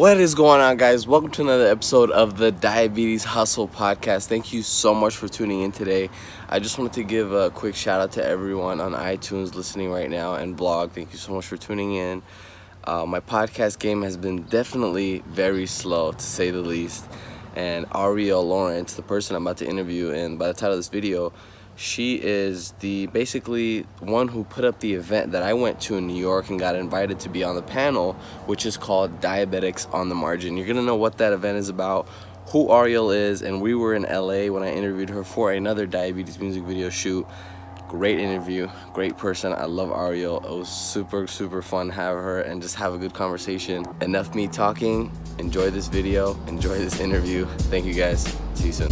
What is going on, guys? Welcome to another episode of the Diabetes Hustle podcast. Thank you so much for tuning in today. I just wanted to give a quick shout out to everyone on iTunes listening right now and blog. Thank you so much for tuning in. My podcast game has been definitely very slow, to say the least. And Ariel Lawrence, the person I'm about to interview, and by the title of this video, she is the basically one who put up the event that I went to in New York and got invited to be on the panel, which is called Diabetics on the Margin. You're gonna know what that event is about, who Ariel is, and we were in LA when I interviewed her for another diabetes music video shoot. Great interview, great person. I love Ariel. It was super fun to have her and just have a good conversation. Enough me talking. Enjoy this video, enjoy this interview. Thank you guys. See you soon.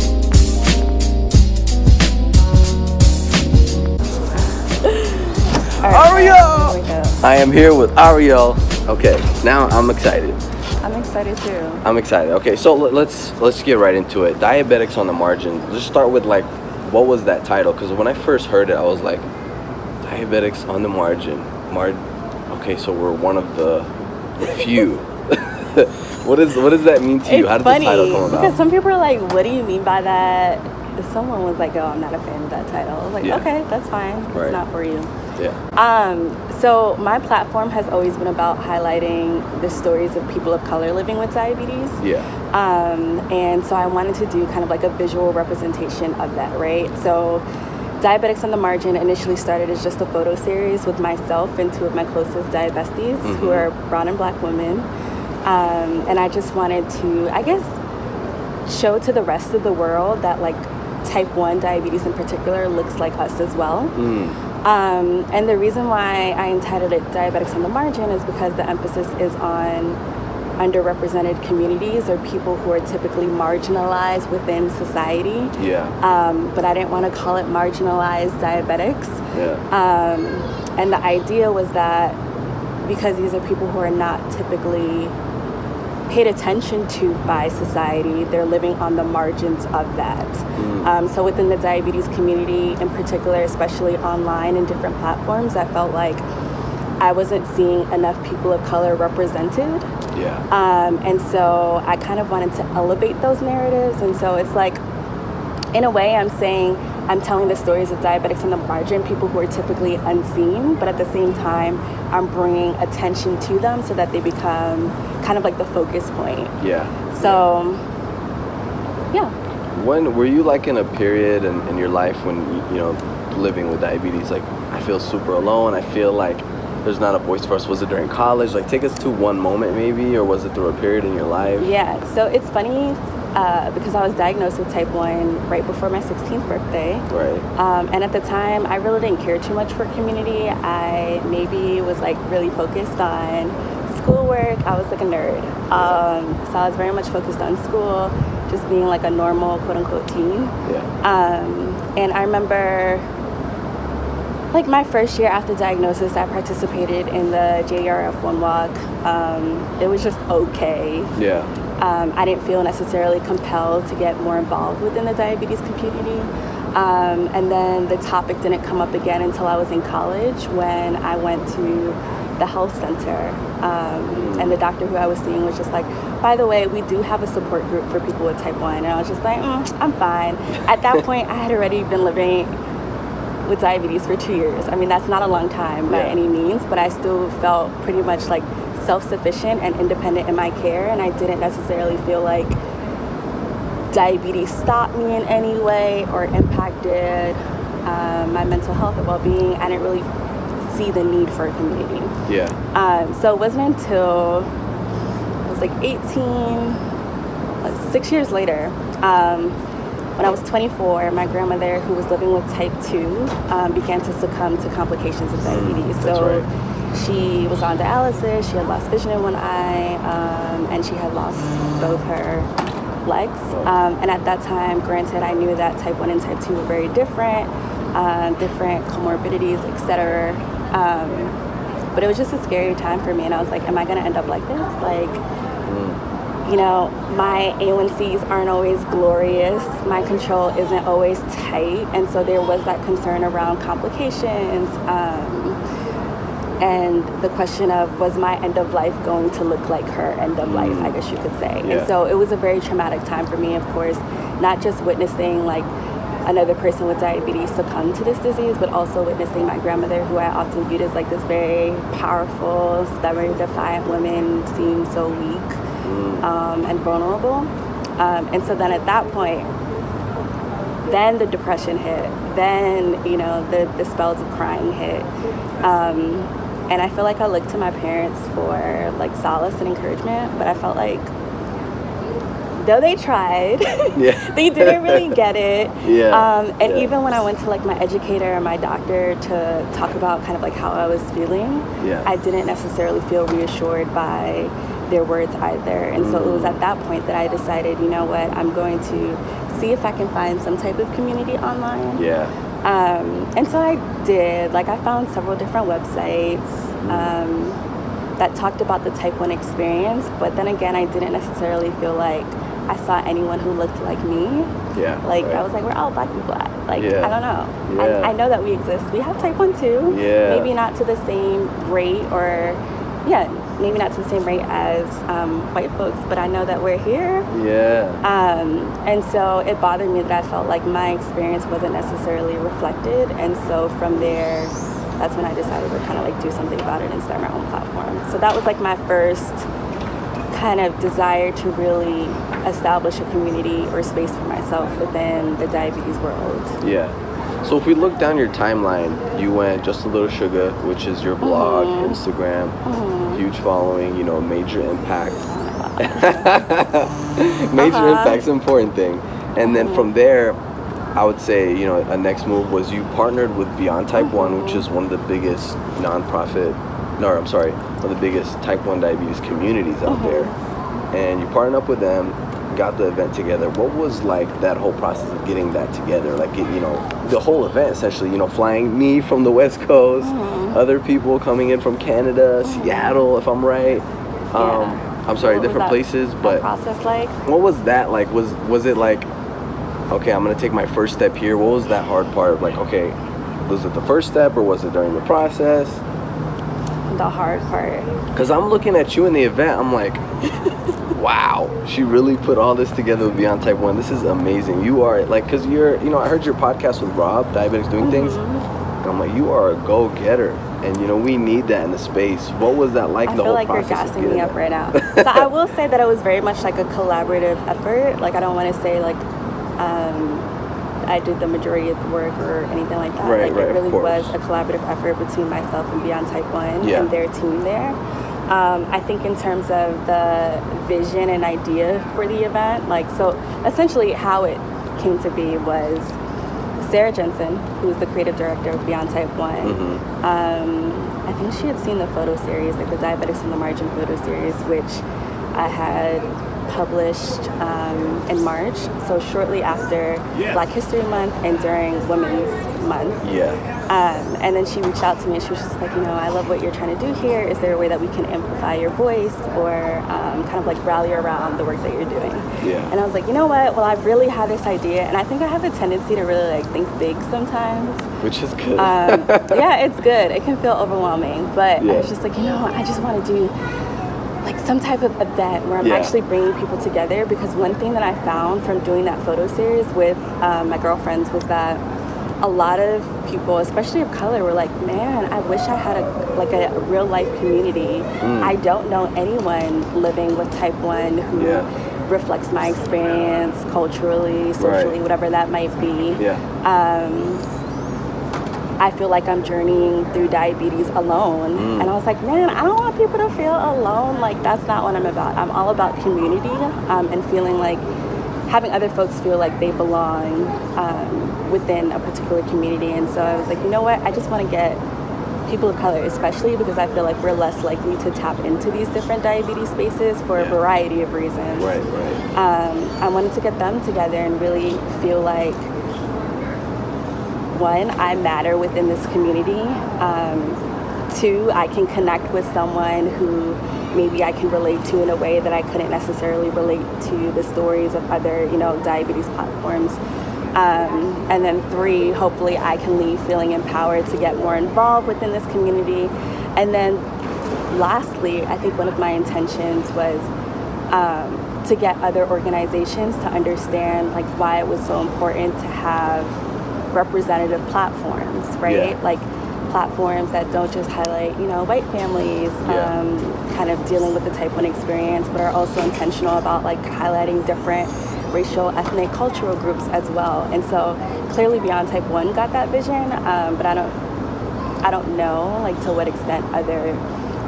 Right, Ariel! I am here with Ariel. Okay, now I'm excited. I'm excited too. I'm excited. Okay, so let's get right into it. Diabetics on the Margin. Let's start with what was that title? Because when I first heard it, I was like, Diabetics on the Margin. Okay, so we're one of the few. What does that mean to you? How did the title come about? Because some people are like, what do you mean by that? Someone was like, oh, I'm not a fan of that title. I was like, okay, that's fine. Right. It's not for you. Yeah. So my platform has always been about highlighting the stories of people of color living with diabetes. Yeah. And so I wanted to do kind of like a visual representation of that, right? So Diabetics on the Margin initially started as just a photo series with myself and two of my closest diabesties, who are brown and black women. And I just wanted to, I guess, show to the rest of the world that like type 1 diabetes in particular looks like us as well. And the reason why I entitled it Diabetics on the Margin is because the emphasis is on underrepresented communities or people who are typically marginalized within society. But I didn't want to call it marginalized diabetics. And the idea was that because these are people who are not typically paid attention to by society, they're living on the margins of that. So within the diabetes community in particular, especially online and different platforms, I felt like I wasn't seeing enough people of color represented. And so I kind of wanted to elevate those narratives. And so it's like, in a way, I'm saying I'm telling the stories of diabetics on the margin, people who are typically unseen, but at the same time, I'm bringing attention to them so that they become kind of like the focus point. So, yeah. When were you like in a period in your life when you know living with diabetes? Like, I feel super alone. I feel like there's not a voice for us. Was it during college? Like, take us to one moment maybe, or was it through a period in your life? Yeah. So it's funny. Because I was diagnosed with type 1 right before my 16th birthday. Right. And at the time, I really didn't care too much for community. I maybe was like really focused on schoolwork. I was like a nerd. So I was very much focused on school, just being like a normal quote unquote teen. And I remember like my first year after diagnosis, I participated in the JRF1 walk. It was just okay. I didn't feel necessarily compelled to get more involved within the diabetes community. And then the topic didn't come up again until I was in college when I went to the health center. And the doctor who I was seeing was just like, by the way, we do have a support group for people with type 1. And I was just like, I'm fine. At that point, I had already been living with diabetes for 2 years. I mean, that's not a long time by any means, but I still felt pretty much like self-sufficient and independent in my care, and I didn't necessarily feel like diabetes stopped me in any way or impacted my mental health or well-being. I didn't really see the need for a community. So it wasn't until I was like 18, 6 years later, when I was 24, my grandmother, who was living with type 2, began to succumb to complications of diabetes. She was on dialysis, she had lost vision in one eye, and she had lost both her legs. And at that time, granted, I knew that type 1 and type 2 were very different, different comorbidities, etc. But it was just a scary time for me, and I was like, am I gonna end up like this? Like, you know, my A1Cs aren't always glorious, my control isn't always tight, and so there was that concern around complications. and the question of, was my end of life going to look like her end of life, I guess you could say. Yeah. And so it was a very traumatic time for me, of course, not just witnessing like another person with diabetes succumb to this disease, but also witnessing my grandmother, who I often viewed as like this very powerful, stubborn, defiant woman, seem so weak and vulnerable. And so then at that point, then the depression hit, then, you know, the spells of crying hit. And I feel like I looked to my parents for like solace and encouragement, but I felt like though they tried, they didn't really get it. And even when I went to like my educator and my doctor to talk about kind of like how I was feeling, I didn't necessarily feel reassured by their words either. And so it was at that point that I decided, you know what, I'm going to see if I can find some type of community online. And so I did. Like, I found several different websites that talked about the type 1 experience, but then again, I didn't necessarily feel like I saw anyone who looked like me. I was like, we're all black people. Like, I don't know. I know that we exist. We have type 1 too. Maybe not to the same rate maybe not to the same rate as white folks, but I know that we're here. And so it bothered me that I felt like my experience wasn't necessarily reflected. And so from there, that's when I decided to kind of like do something about it and start my own platform. So that was like my first kind of desire to really establish a community or space for myself within the diabetes world. So if we look down your timeline, you went Just a Little Sugar, which is your blog, Instagram, huge following, you know, major impact. Major impact's an important thing. And then from there, I would say, you know, a next move was you partnered with Beyond Type 1, which is one of the biggest one of the biggest type 1 diabetes communities out there. And you partnered up with them, got the event together. What was like that whole process of getting that together? Like, you know, the whole event essentially, you know, flying me from the West Coast, other people coming in from Canada, Seattle, if I'm right. I'm sorry, different places, but process like? What was that like? Was it like, okay, I'm gonna take my first step here? What was that hard part of like, okay, was it the first step or was it during the process? The hard part. Because I'm looking at you in the event, I'm like, wow, she really put all this together with Beyond Type 1. This is amazing. You are, like, because you're, you know, I heard your podcast with Rob, Diabetics Doing Things, and I'm like, you are a go-getter. And, you know, we need that in the space. What was that like, the whole process? I feel like you're gassing me up right now. So I will say that it was very much like a collaborative effort. Like, I don't want to say, like, I did the majority of the work or anything like that. It really was a collaborative effort between myself and Beyond Type 1 and their team there. I think in terms of the vision and idea for the event, like, so essentially how it came to be was Sarah Jensen, who's the creative director of Beyond Type 1, I think she had seen the photo series, like the Diabetics on the Margin photo series, which I had published in March, so shortly after Black History Month and during Women's Month. And then she reached out to me and she was just like, you know, I love what you're trying to do here. Is there a way that we can amplify your voice or kind of like rally around the work that you're doing? And I was like, you know what? Well, I really had this idea, and I think I have a tendency to really like think big sometimes. Which is good. It's good. It can feel overwhelming, but I was just like, you know, I just want to do like some type of event where I'm actually bringing people together, because one thing that I found from doing that photo series with my girlfriends was that a lot of people, especially of color, were like, man, I wish I had a real life community. I don't know anyone living with type 1 who reflects my experience culturally, socially, whatever that might be. I feel like I'm journeying through diabetes alone. And I was like, man, I don't want people to feel alone. Like, that's not what I'm about. I'm all about community and feeling like having other folks feel like they belong within a particular community. And so I was like, you know what? I just want to get people of color, especially because I feel like we're less likely to tap into these different diabetes spaces for a variety of reasons. I wanted to get them together and really feel like, one, I matter within this community. Two, I can connect with someone who maybe I can relate to in a way that I couldn't necessarily relate to the stories of other, you know, diabetes platforms. And then three, hopefully I can leave feeling empowered to get more involved within this community And then lastly, I think one of my intentions was to get other organizations to understand like why it was so important to have representative platforms, right? Yeah. Like platforms that don't just highlight, white families, kind of dealing with the type 1 experience, but are also intentional about like highlighting different racial, ethnic, cultural groups as well. And so clearly Beyond Type 1 got that vision, but I don't know like to what extent other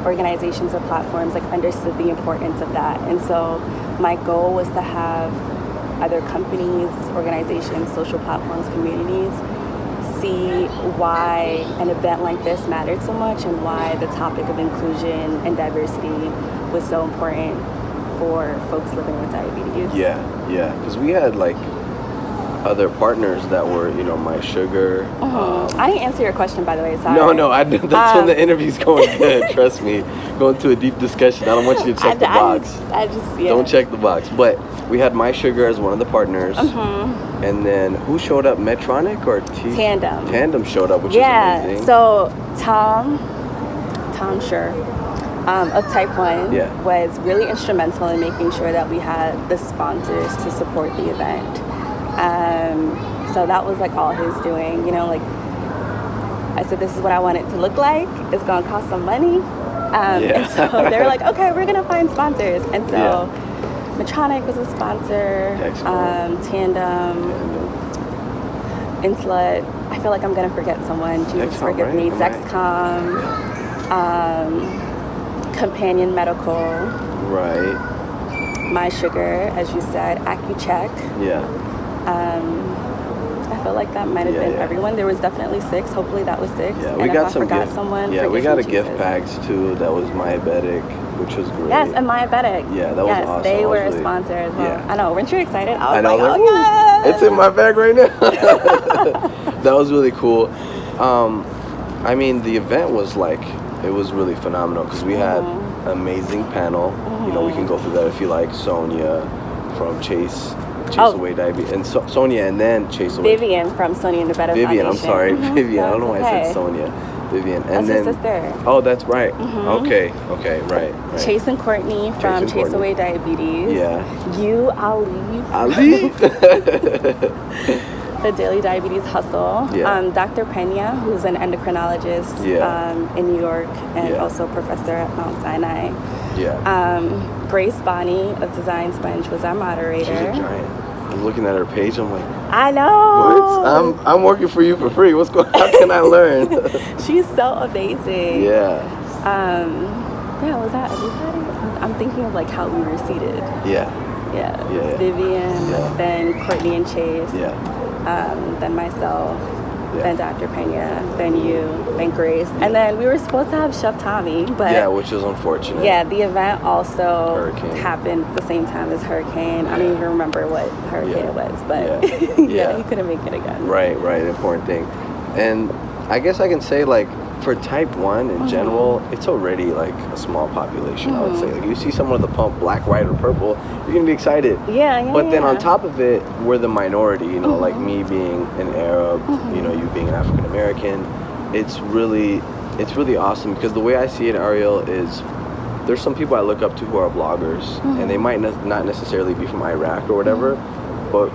organizations or platforms like understood the importance of that. And so my goal was to have other companies, organizations, social platforms, communities see why an event like this mattered so much and why the topic of inclusion and diversity was so important for folks living with diabetes. Yeah, because we had like other partners that were, My Sugar. I didn't answer your question, by the way. Sorry. No, that's when the interview's going good. Trust me, going to a deep discussion. I don't want you to check the box. Don't check the box. But we had My Sugar as one of the partners, and then who showed up? Medtronic or Tandem? Tandem showed up, which is amazing. So Tom Scher of Type 1 was really instrumental in making sure that we had the sponsors to support the event. So that was like all his doing, like I said, this is what I want it to look like. It's going to cost some money. And so they were like, okay, we're going to find sponsors. And so Medtronic was a sponsor, Tandem, Inslut. I feel like I'm going to forget someone. Jesus, forgive me. Dexcom, Companion Medical. Right. My Sugar, as you said, AccuCheck. I feel like that might have been everyone. There was definitely 6. Hopefully that was 6. Yeah, we got some gift. Someone, we got a gift bags too. That was Diabetic, which was great. Yes, and Diabetic. Yeah, that was awesome. They were a sponsor as well. Yeah. I know. Weren't you excited? I was like, oh yes! It's in my bag right now. That was really cool. I mean, the event was it was really phenomenal because we had an amazing panel. We can go through that if you like. Sonia from Chase Away Diabetes, and Sonia, and then Chase Away. Vivian from Sonia and the Better Vivian, Foundation. I'm sorry, Vivian. I don't know why I said Sonia. Vivian, and that's then her sister. Oh, that's right. Okay, right. Chase and Courtney from Chase Away Diabetes. Yeah. You, Ali. The Daily Diabetes Hustle. Yeah. Dr. Pena, who's an endocrinologist in New York and also professor at Mount Sinai. Yeah. Grace Bonney of Design Sponge was our moderator. She's a giant. I'm looking at her page. I'm like, I know. I'm working for you for free. What's going? How can I learn? She's so amazing. Yeah. Was that everybody? I'm thinking of how we were seated. Yeah. Vivian, then Courtney and Chase. Then myself. Then Dr. Pena, then you, then Grace, and then we were supposed to have Chef Tommy, but which was unfortunate. The event also happened at the same time as Hurricane. I don't even remember what hurricane it was, but he couldn't make it again. Right, important thing. And I guess I can say for Type 1 in general, it's already a small population. I would say you see someone with a pump, black, white, or purple, you're gonna be excited. But then on top of it, we're the minority. Like me being an Arab, you being an African American. It's really awesome because the way I see it, Ariel, is there's some people I look up to who are bloggers, and they might not necessarily be from Iraq or whatever. But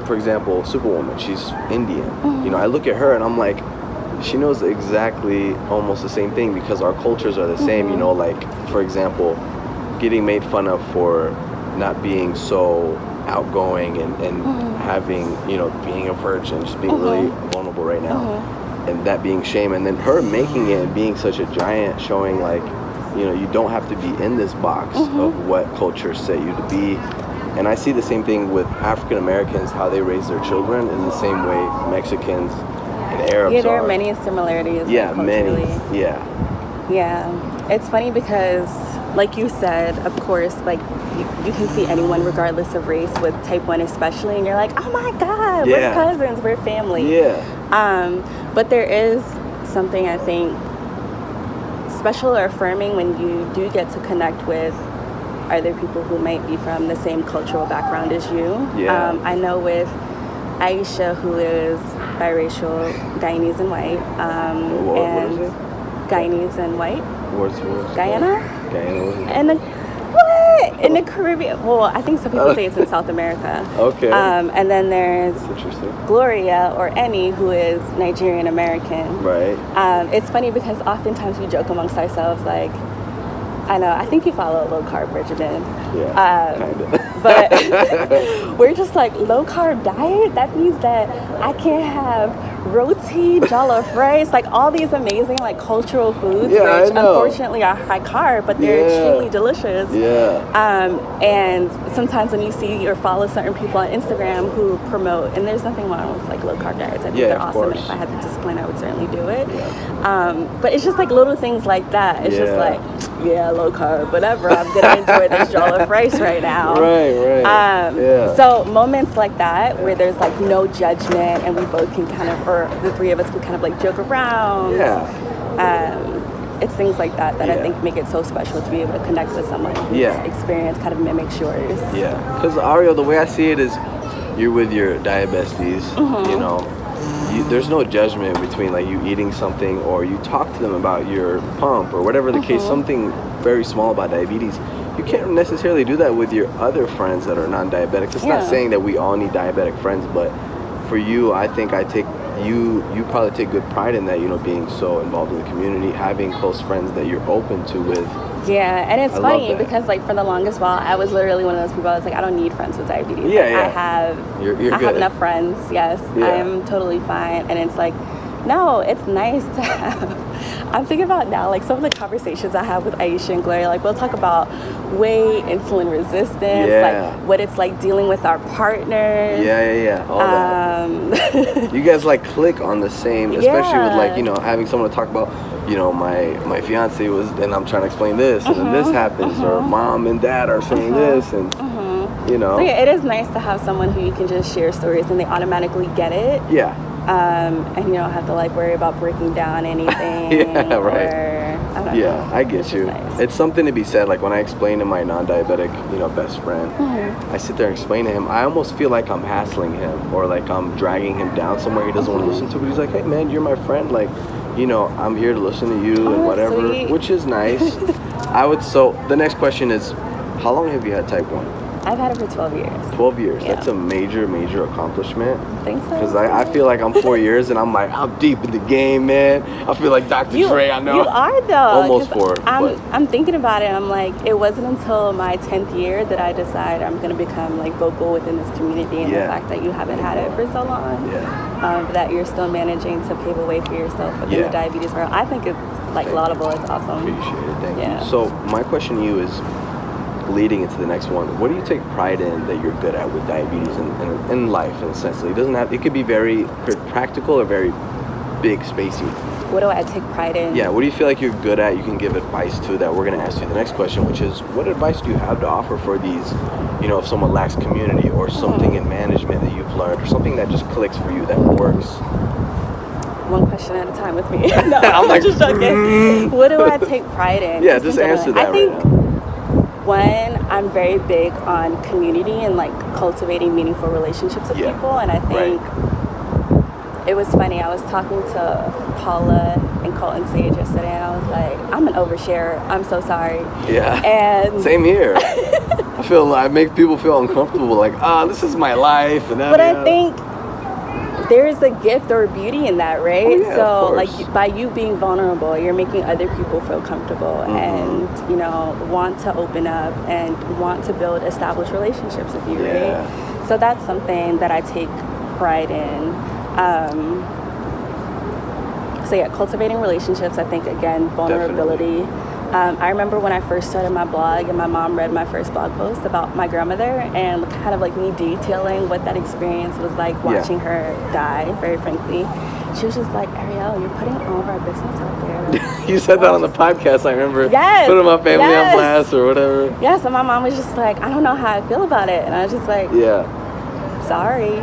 for example, Superwoman, she's Indian. I look at her and I'm like, she knows exactly almost the same thing because our cultures are the same. For example, getting made fun of for not being so outgoing and having, being a virgin, just being really vulnerable right now, and that being shame, and then her making it and being such a giant, showing you don't have to be in this box of what cultures set you to be. And I see the same thing with African Americans, how they raise their children in the same way Mexicans and Arabs there are many similarities. Many. It's funny because, like you said, of course, you can see anyone regardless of race with Type 1 especially, and you're like, oh my God, we're cousins, we're family. But there is something, I think, special or affirming when you do get to connect with other people who might be from the same cultural background as you. I know with Aisha, who is biracial, Guyanese and white, what is it? Guyanese and white. Where's Guyana? Guyana. And then, what? In the Caribbean. Well, I think some people say it's in South America. Okay. And then there's That's interesting. Gloria, or Annie, who is Nigerian American. Right. It's funny because oftentimes we joke amongst ourselves, like, I know, I think you follow a low-carb regimen. Yeah, kind of. But we're just like, low-carb diet? That means that I can't have roti, jollof rice, like all these amazing like cultural foods, which unfortunately are high carb, but they're extremely delicious. And sometimes when you see or follow certain people on Instagram who promote, and there's nothing wrong with like low-carb diets, I think they're awesome, and if I had the discipline I would certainly do it. But it's just like little things like that. It's just like, low carb, whatever, I'm gonna enjoy this jollof rice right now. So moments like that where there's like no judgment and we both can kind of, or the three of us can kind of like joke around. It's things like that I think make it so special to be able to connect with someone whose experience kind of mimics yours. Because Ariel, the way I see it is, you're with your diabesties, you know, there's no judgment between like you eating something or you talk to them about your pump or whatever the case, something very small about diabetes. You can't necessarily do that with your other friends that are non-diabetics. It's not saying that we all need diabetic friends, but for you, I think you probably take good pride in that, you know, being so involved in the community, having close friends that you're open to with. And it's funny because like for the longest while, I was literally one of those people. I was like, I don't need friends with diabetes. I have enough friends. I am totally fine. And it's like, no, it's nice to have. I'm thinking about now, like some of the conversations I have with Aisha and Gloria, like we'll talk about weight, insulin resistance, like what it's like dealing with our partners. All that. You guys like click on the same, especially with like, you know, having someone to talk about, you know, my fiance was, and I'm trying to explain this, and then this happens, or mom and dad are saying this, and you know. So it is nice to have someone who you can just share stories and they automatically get it. And you don't have to like worry about breaking down anything. Or, I don't know. I get you. Nice. It's something to be said. Like when I explain to my non-diabetic, you know, best friend, I sit there and explain to him. I almost feel like I'm hassling him or like I'm dragging him down somewhere he doesn't want to listen to. But he's like, hey man, you're my friend. Like, you know, I'm here to listen to you and whatever, which is nice. So the next question is, how long have you had type 1? I've had it for 12 years. 12 years. That's a major accomplishment. I think so. Because I feel like I'm 4 years and I'm like, I'm deep in the game, man. I feel like Dr. Dre, I know. You are though. Almost 4. I'm thinking about it. I'm like, it wasn't until my 10th year that I decided I'm going to become like vocal within this community, and the fact that you haven't had it for so long, that you're still managing to pave a way for yourself within the diabetes world. I think it's like laudable. It's awesome. Appreciate it. Thank you. So my question to you is, leading into the next one, what do you take pride in that you're good at with diabetes and in life, in a sense? It doesn't have, it could be very practical or very big, spacey. What do I take pride in? What do you feel like you're good at, you can give advice to, that we're going to ask you the next question, which is, what advice do you have to offer for these, you know, if someone lacks community or something in management that you've learned or something that just clicks for you, that works? One question at a time with me. No, I'm just joking. What do I take pride in? Just answer that. I think one, I'm very big on community and like cultivating meaningful relationships with people, and I think it was funny. I was talking to Paula and Colton Sage yesterday, and I was like, I'm an oversharer. I'm so sorry. And same here. I feel like I make people feel uncomfortable, like, this is my life, and that. But I think there's a gift or a beauty in that, right? So like by you being vulnerable, you're making other people feel comfortable and, you know, want to open up and want to build established relationships with you, right? So that's something that I take pride in. Cultivating relationships, I think, again, vulnerability. I remember when I first started my blog and my mom read my first blog post about my grandmother and kind of like me detailing what that experience was like watching her die, very frankly. She was just like, Ariel, you're putting all of our business out there. You said that on the podcast, I remember. Putting my family on blast or whatever. So my mom was just like, I don't know how I feel about it. And I was just like, sorry.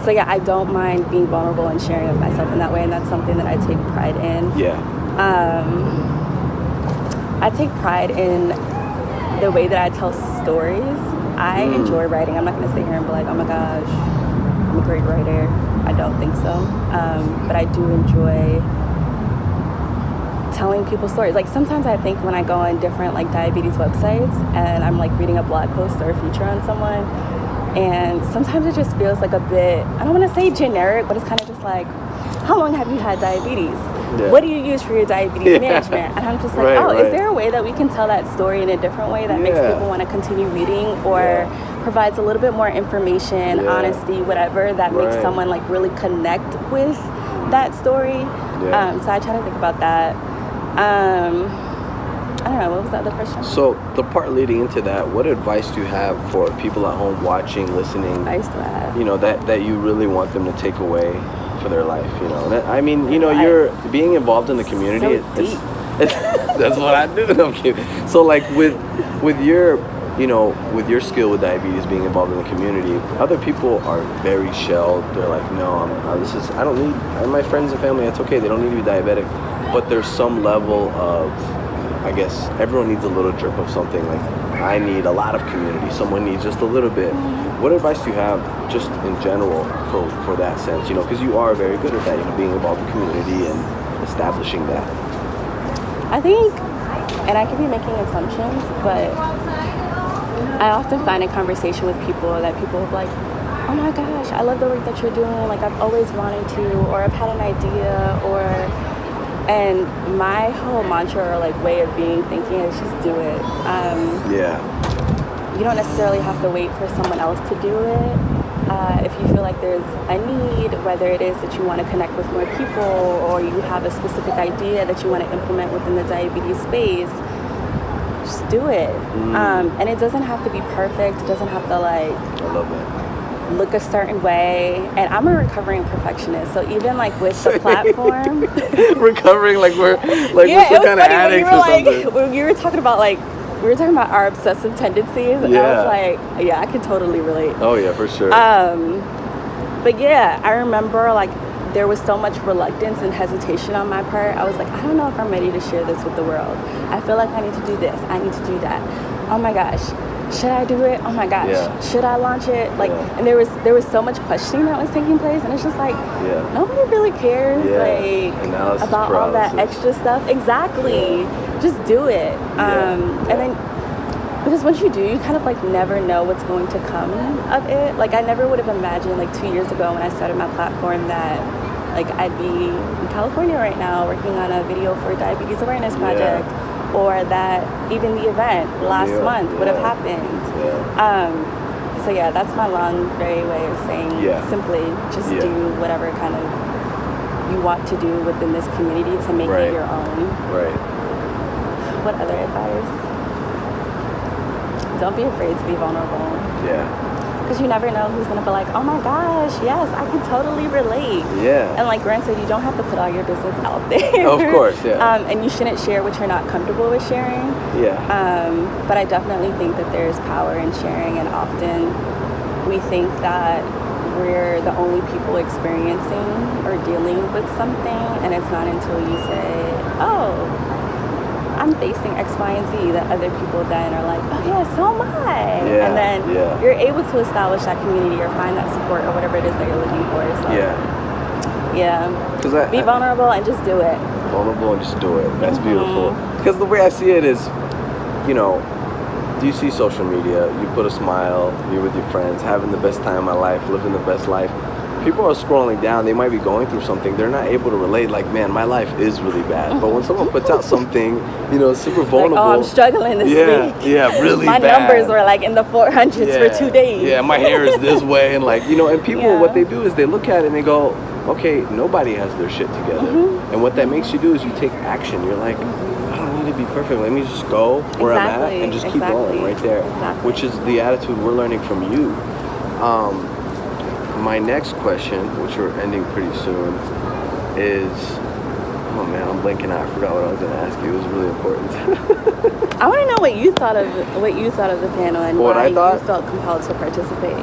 I don't mind being vulnerable and sharing with myself in that way, and that's something that I take pride in. I take pride in the way that I tell stories. I enjoy writing. I'm not going to sit here and be like, oh my gosh, I'm a great writer. I don't think so. But I do enjoy telling people stories. Like sometimes I think when I go on different like diabetes websites and I'm like reading a blog post or a feature on someone, and sometimes it just feels like a bit, I don't want to say generic, but it's kind of just like, how long have you had diabetes? Yeah. What do you use for your diabetes management? And I'm just like, is there a way that we can tell that story in a different way that makes people want to continue reading, or provides a little bit more information, honesty, whatever, that makes someone like really connect with that story? So I try to think about that. I don't know, what was the other question? So the part leading into that, what advice do you have for people at home watching, listening? Advice do I have? You know, that you really want them to take away for their life, you know? And I mean, you know, you're being involved in the community. So that's what I do. No, I'm kidding. So like with your, you know, with your skill with diabetes, being involved in the community, other people are very shelled. They're like, no, I don't need, my friends and family, that's okay. They don't need to be diabetic. But there's some level of, I guess, everyone needs a little drip of something. Like, I need a lot of community. Someone needs just a little bit. What advice do you have just in general for that sense? You know, because you are very good at that, you know, being involved in the community and establishing that. I think, and I could be making assumptions, but I often find in conversation with people that people will be like, oh my gosh, I love the work that you're doing. Like, I've always wanted to, or I've had an idea, and my whole mantra or like way of thinking is just do it. You don't necessarily have to wait for someone else to do it. If you feel like there's a need, whether it is that you want to connect with more people or you have a specific idea that you want to implement within the diabetes space, just do it. And it doesn't have to be perfect. It doesn't have to like, I love that, look a certain way. And I'm a recovering perfectionist, so even like with the platform recovering, like we're like yeah, we're some kind of addicts or something. When you were talking about like, we were talking about our obsessive tendencies, and I was like, yeah, I can totally relate. Oh yeah, for sure. But yeah, I remember like there was so much reluctance and hesitation on my part. I was like, I don't know if I'm ready to share this with the world. I feel like I need to do this, I need to do that. Oh my gosh, should I do it? Oh my gosh, should I launch it? Like, and there was so much questioning that was taking place, and it's just like, nobody really cares like about all that extra stuff. Exactly. Just do it. And then, because once you do, you kind of like never know what's going to come of it. Like, I never would have imagined like 2 years ago when I started my platform that like I'd be in California right now working on a video for a diabetes awareness project, or that even the event last month would have happened. So yeah, that's my long, very way of saying simply just do whatever kind of you want to do within this community to make it your own. What other advice? Don't be afraid to be vulnerable. Because you never know who's going to be like, oh my gosh, yes, I can totally relate. And like granted, you don't have to put all your business out there. Of course, and you shouldn't share what you're not comfortable with sharing. But I definitely think that there's power in sharing, and often we think that we're the only people experiencing or dealing with something, and it's not until you say, oh, I'm facing X, Y, and Z, that other people then are like, oh yeah, so am I. And then you're able to establish that community or find that support or whatever it is that you're looking for. So be vulnerable and just do it. Vulnerable and just do it. That's beautiful. Because the way I see it is, you know, you see social media, you put a smile, you're with your friends, having the best time of my life, living the best life. People are scrolling down, they might be going through something, they're not able to relate, like, man, my life is really bad. But when someone puts out something, you know, super vulnerable. Like, oh, I'm struggling this week. Really my bad. My numbers were like in the 400s for 2 days. Yeah, my hair is this way, and like, you know, and people, what they do is they look at it and they go, okay, nobody has their shit together. And what that makes you do is you take action. You're like, I don't need to be perfect. Let me just go where I'm at and just keep going right there. Which is the attitude we're learning from you. My next question, which we're ending pretty soon, is, oh man, I'm blanking out. I forgot what I was going to ask you. It was really important. I want to know what you thought of the panel and why you felt compelled to participate.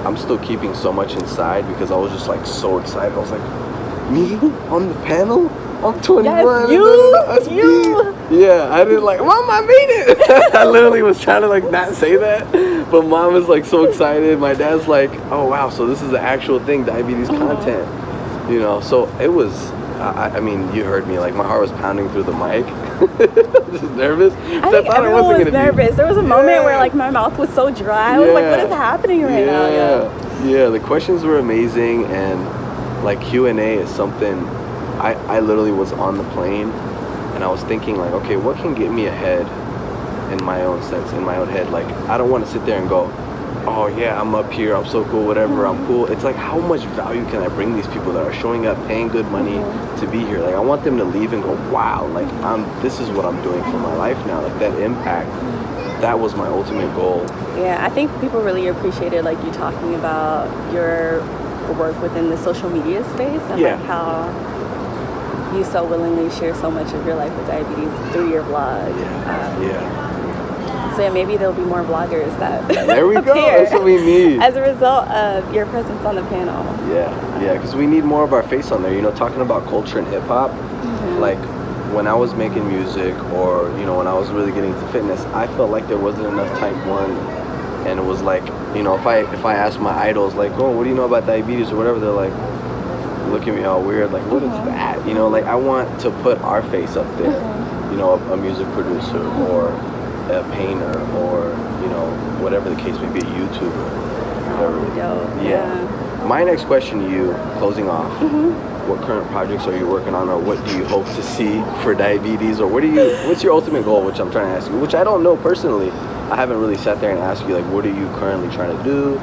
I'm still keeping so much inside because I was just like so excited. I was like, me on the panel? I'm 21. Yes, you. Yeah, I didn't like, Mom, I made it. I literally was trying to like not say that, but Mom was like so excited. My dad's like, oh wow, so this is the actual thing, diabetes content, you know. So it was I mean, you heard me. Like, my heart was pounding through the mic. Just nervous. I think everyone was nervous. There was a moment where, like, my mouth was so dry. I was like, what is happening right now? Yeah, the questions were amazing, and, like, Q&A is something... I literally was on the plane, and I was thinking, like, okay, what can get me ahead in my own sense, in my own head? Like, I don't want to sit there and go, oh yeah, I'm up here, I'm so cool, whatever, I'm cool. It's like, how much value can I bring these people that are showing up, paying good money to be here? Like, I want them to leave and go, wow, like, this is what I'm doing for my life now. Like, that impact, that was my ultimate goal. Yeah, I think people really appreciated, like, you talking about your work within the social media space and like how you so willingly share so much of your life with diabetes through your blog. So maybe there'll be more bloggers that there we go. That's what we need as a result of your presence on the panel. Yeah, because we need more of our face on there. You know, talking about culture and hip hop. Like, when I was making music, or you know, when I was really getting into fitness, I felt like there wasn't enough type 1, and it was like, you know, if I asked my idols, like, oh, what do you know about diabetes or whatever, they're like, look at me all weird, like, what is that? You know, like, I want to put our face up there. You know, a music producer or a painter, or you know, whatever the case may be, a YouTuber. My next question to you, closing off, what current projects are you working on, or what do you hope to see for diabetes, or what's your ultimate goal, which I'm trying to ask you, which I don't know personally. I haven't really sat there and asked you, like, what are you currently trying to do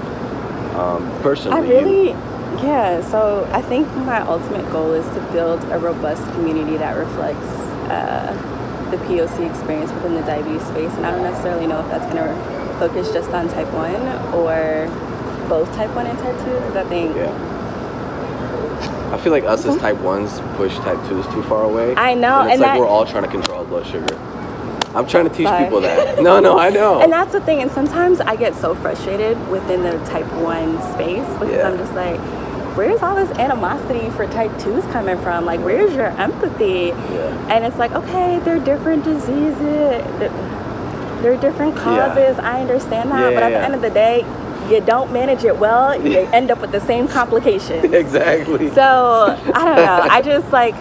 personally? So I think my ultimate goal is to build a robust community that reflects the POC experience within the diabetes space, and I don't necessarily know if that's going to focus just on type 1 or both type 1 and type 2, because I think I feel like us as type 1s push type 2s too far away. I know, and it's like we're all trying to control blood sugar. I'm trying to teach people that. No, I know. And that's the thing, and sometimes I get so frustrated within the type 1 space, because I'm just like, where's all this animosity for type 2s coming from? Like, where's your empathy? And it's like, okay, they're different diseases, they're different causes. I understand that, but at the end of the day, you don't manage it well, you end up with the same complications. Exactly. So I don't know. I just like,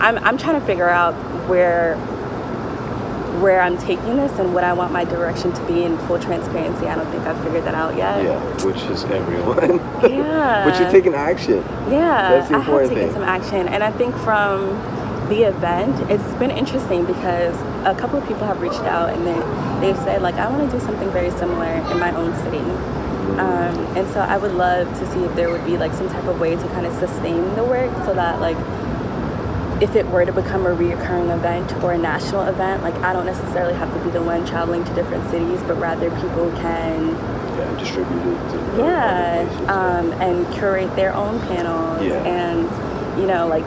I'm trying to figure out where I'm taking this and what I want my direction to be in full transparency. I don't think I've figured that out yet. Which is everyone. But you're taking action. That's the important thing. I have taken some action, and I think from the event, it's been interesting because a couple of people have reached out and they've said, like, I want to do something very similar in my own city. And so I would love to see if there would be like some type of way to kind of sustain the work, so that, like, if it were to become a reoccurring event or a national event, like, I don't necessarily have to be the one traveling to different cities, but rather people can distribute it to and curate their own panels, and you know, like,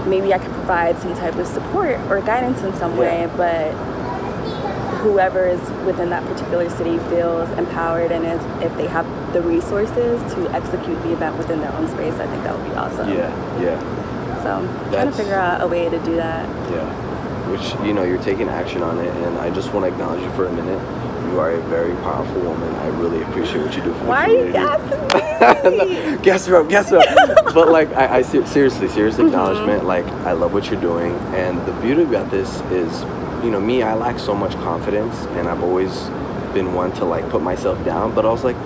maybe I could provide some type of support or guidance in some way, but whoever is within that particular city feels empowered, and if they have the resources to execute the event within their own space, I think that would be awesome. So I'm trying to figure out a way to do that. Which, you know, you're taking action on it, and I just want to acknowledge you for a minute. You are a very powerful woman. I really appreciate what you do for the community. Why are you gassing me? Guess her up. But like, I seriously acknowledgement. Like, I love what you're doing, and the beauty about this is, you know, me, I lack so much confidence, and I've always been one to like put myself down. But I was like,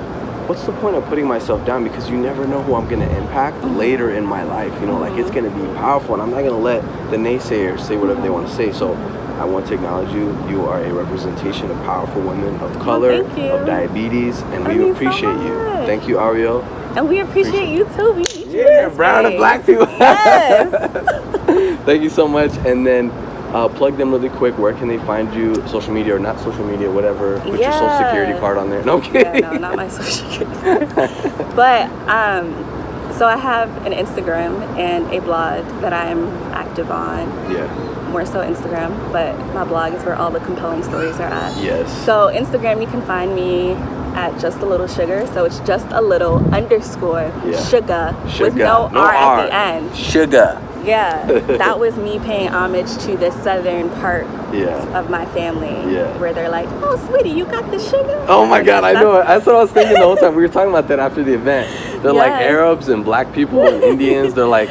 what's the point of putting myself down? Because you never know who I'm going to impact later in my life. You know, like, it's going to be powerful, and I'm not going to let the naysayers say whatever they want to say. So I want to acknowledge you. You are a representation of powerful women of color, of diabetes, and we appreciate you. Thank you, Ariel. And we appreciate you too. We need you. Brown and black people. Yes. Thank you so much. And then plug them really quick. Where can they find you? Social media or not social media, whatever. Put your social security card on there. No, I'm kidding. No, not my social security card. But so I have an Instagram and a blog that I'm active on. More so Instagram, but my blog is where all the compelling stories are at. So Instagram, you can find me at Just a Little Sugar. So it's just a little _ sugar with no R at the end. Sugar. That was me paying homage to the southern part of my family, where they're like, oh, sweetie, you got the sugar? Oh my God, I know it. That's what I was thinking the whole time. We were talking about that after the event. They're like Arabs and black people and Indians. They're like,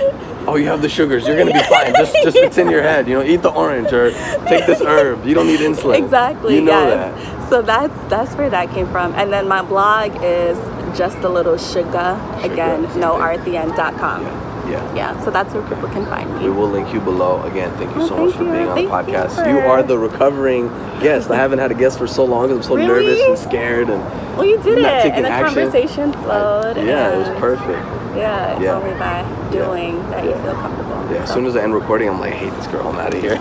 oh, you have the sugars, you're gonna be fine. Just it's in your head, you know, eat the orange or take this herb. You don't need insulin. Exactly. You know yes. that. So that's where that came from. And then my blog is just a little sugar, again, no R at the end.com. Yeah, so that's where people can find me. We will link you below. Again, thank you so much for being on the podcast. You are the recovering guest. I haven't had a guest for so long because I'm so nervous and scared and well, you did it, and the action. Conversation flowed. Yeah, it was perfect. Yeah, it's only by doing that you feel comfortable. Yeah, as soon as I end recording, I'm like, I hate this girl. I'm out of here.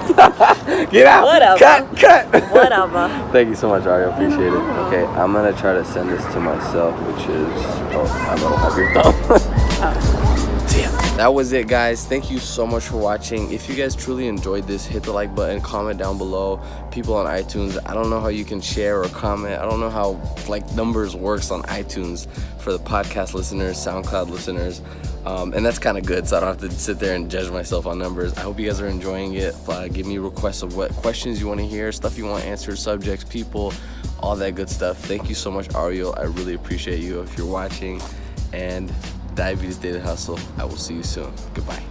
Get out. Whatever. Cut. Whatever. Thank you so much, Ariel. Appreciate it. Okay, I'm going to try to send this to myself, which is... Oh, I don't have your thumb. See ya. That was it, guys. Thank you so much for watching. If you guys truly enjoyed this, hit the like button, comment down below. People on iTunes, I don't know how you can share or comment. I don't know how like numbers works on iTunes for the podcast listeners, SoundCloud listeners. And that's kind of good, so I don't have to sit there and judge myself on numbers. I hope you guys are enjoying it. Give me requests of what questions you want to hear, stuff you want answered, subjects, people, all that good stuff. Thank you so much, Ariel. I really appreciate you if you're watching. And Diabetes Daily Hustle. I will see you soon. Goodbye.